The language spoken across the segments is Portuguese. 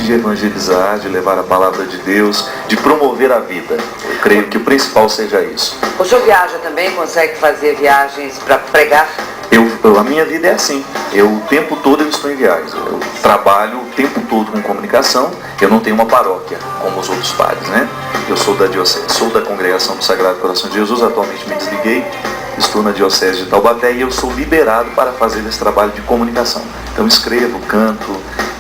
de evangelizar, de levar a palavra de Deus, de promover a vida. Eu creio que o principal seja isso. O senhor viaja também? Consegue fazer viagens para pregar? A minha vida é assim. O tempo todo eu estou em viagem. Eu trabalho o tempo todo com comunicação. Eu não tenho uma paróquia, como os outros padres, né? Eu sou da diocese, sou da Congregação do Sagrado Coração de Jesus. Atualmente me desliguei. Estou na Diocese de Taubaté e eu sou liberado para fazer esse trabalho de comunicação. Então escrevo, canto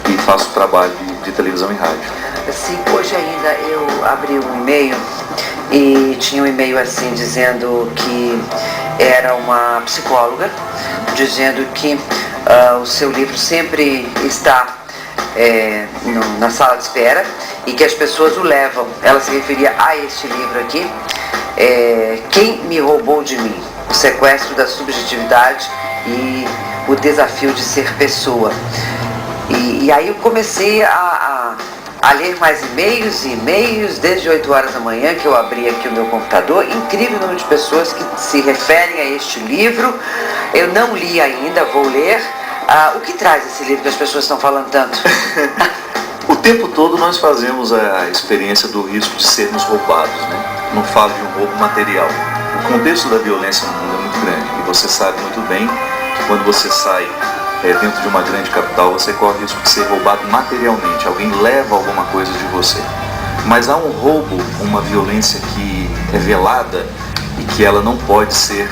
e faço trabalho de televisão e rádio. Sim, hoje ainda eu abri um e-mail e tinha um e-mail assim dizendo que era uma psicóloga, dizendo que o seu livro sempre está na sala de espera e que as pessoas o levam. Ela se referia a este livro aqui, Quem Me Roubou de Mim? O sequestro da subjetividade e o desafio de ser pessoa. E aí eu comecei a ler mais e-mails desde 8 horas da manhã que eu abri aqui o meu computador. Incrível número de pessoas que se referem a este livro. Eu não li ainda, vou ler. O que traz esse livro que as pessoas estão falando tanto? O tempo todo nós fazemos a experiência do risco de sermos roubados, né? Não falo de um roubo material. O contexto da violência no mundo é muito grande e você sabe muito bem que quando você sai dentro de uma grande capital, você corre o risco de ser roubado materialmente. Alguém leva alguma coisa de você. Mas há um roubo, uma violência que é velada e que ela não pode ser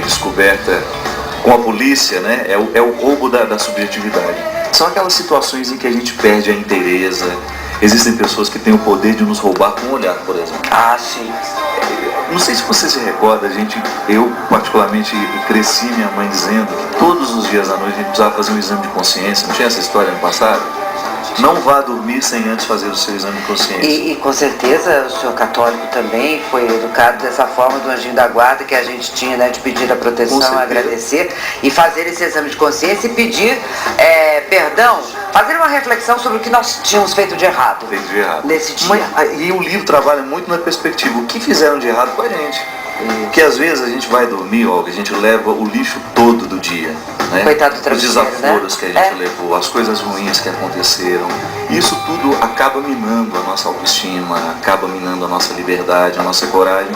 descoberta com a polícia, né? É o roubo da subjetividade. São aquelas situações em que a gente perde a inteireza. Existem pessoas que têm o poder de nos roubar com o olhar, por exemplo. Sim. Não sei se você se recorda, eu particularmente cresci minha mãe dizendo que todos os dias à noite a gente precisava fazer um exame de consciência. Não tinha essa história no passado? Não vá dormir sem antes fazer o seu exame de consciência. E com certeza o senhor católico também foi educado dessa forma do anjinho da guarda que a gente tinha, né, de pedir a proteção, agradecer e fazer esse exame de consciência e pedir perdão, fazer uma reflexão sobre o que nós tínhamos feito de errado. Nesse dia. E o livro trabalha muito na perspectiva, o que fizeram de errado com a gente. Porque às vezes a gente vai dormir, Olga, a gente leva o lixo todo do dia, né? Coitado do os desaforos, né? Que a gente É. levou, as coisas ruins que aconteceram. Isso tudo acaba minando a nossa autoestima, acaba minando a nossa liberdade, a nossa coragem.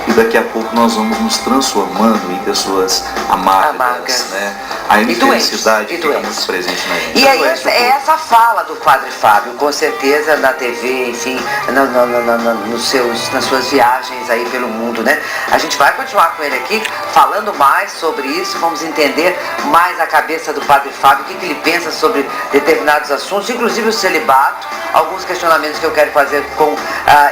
E daqui a pouco nós vamos nos transformando em pessoas amargas, né? A infelicidade fica muito presente na gente. E aí essa fala do Padre Fábio, com certeza na TV, enfim, nas suas viagens aí pelo mundo, né? A gente vai continuar com ele aqui, falando mais sobre isso, vamos entender mais a cabeça do Padre Fábio, o que ele pensa sobre determinados assuntos, inclusive o celibato, alguns questionamentos que eu quero fazer com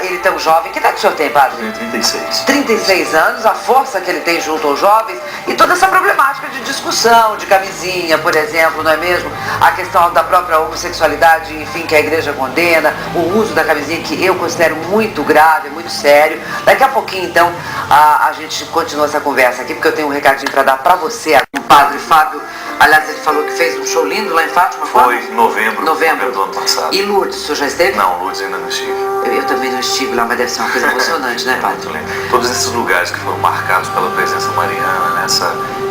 ele tão jovem. Que idade o senhor tem, Padre? Eu tenho 36. 36 anos, a força que ele tem junto aos jovens e toda essa problemática de discussão, de camisinha, por exemplo, não é mesmo? A questão da própria homossexualidade, enfim, que a igreja condena, o uso da camisinha que eu considero muito grave, muito sério. Daqui a pouquinho, então, a gente continua essa conversa aqui, porque eu tenho um recadinho para dar para você. O Padre Fábio, aliás, ele falou que fez um show lindo lá em Fátima. Foi em novembro do ano passado. E Lourdes, o senhor já esteve? Não, Lourdes ainda não estive. Eu também não estive lá, mas deve ser uma coisa emocionante, né, Padre? Muito lindo. Todos esses lugares que foram marcados pela presença mariana, né?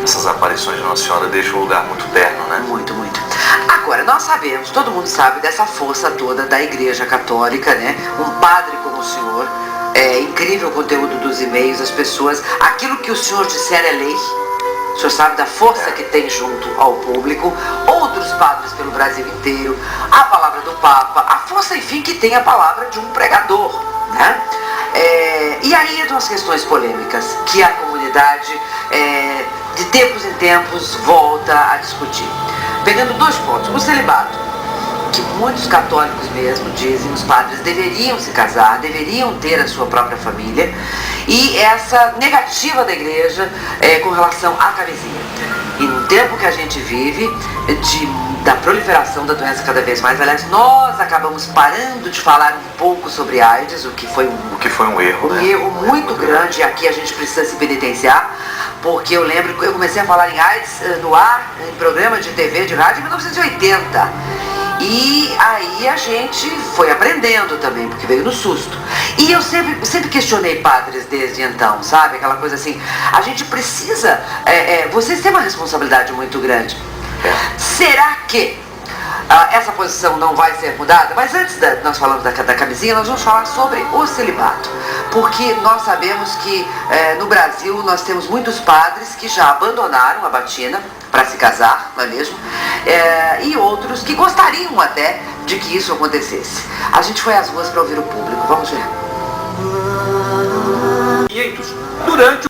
Essas aparições de Nossa Senhora deixam um lugar muito terno, né? Muito, muito. Agora, nós sabemos, todo mundo sabe dessa força toda da Igreja Católica, né? Um padre como o senhor, incrível o conteúdo dos e-mails, as pessoas, aquilo que o senhor disser é lei. O senhor sabe da força que tem junto ao público, outros padres pelo Brasil inteiro, a palavra do Papa, a força, enfim, que tem a palavra de um pregador, né? E aí entram as questões polêmicas que a comunidade, de tempos em tempos, volta a discutir. Pegando 2 pontos, o celibato, que muitos católicos mesmo dizem, os padres deveriam se casar, deveriam ter a sua própria família, e essa negativa da igreja com relação à camisinha. E no tempo que a gente vive, da proliferação da doença cada vez mais, aliás, nós acabamos parando de falar um pouco sobre AIDS, o que foi um erro, né? Erro muito grande, e aqui a gente precisa se penitenciar, porque eu lembro que eu comecei a falar em AIDS no ar, em programa de TV, de rádio, em 1980. E aí a gente foi aprendendo também, porque veio no susto. E eu sempre questionei padres desde então, sabe? Aquela coisa assim, a gente precisa, vocês têm uma responsabilidade muito grande. Será que essa posição não vai ser mudada, mas antes de nós falamos da camisinha, nós vamos falar sobre o celibato. Porque nós sabemos que no Brasil nós temos muitos padres que já abandonaram a batina para se casar, não é mesmo? E outros que gostariam até de que isso acontecesse. A gente foi às ruas para ouvir o público, vamos ver. Durante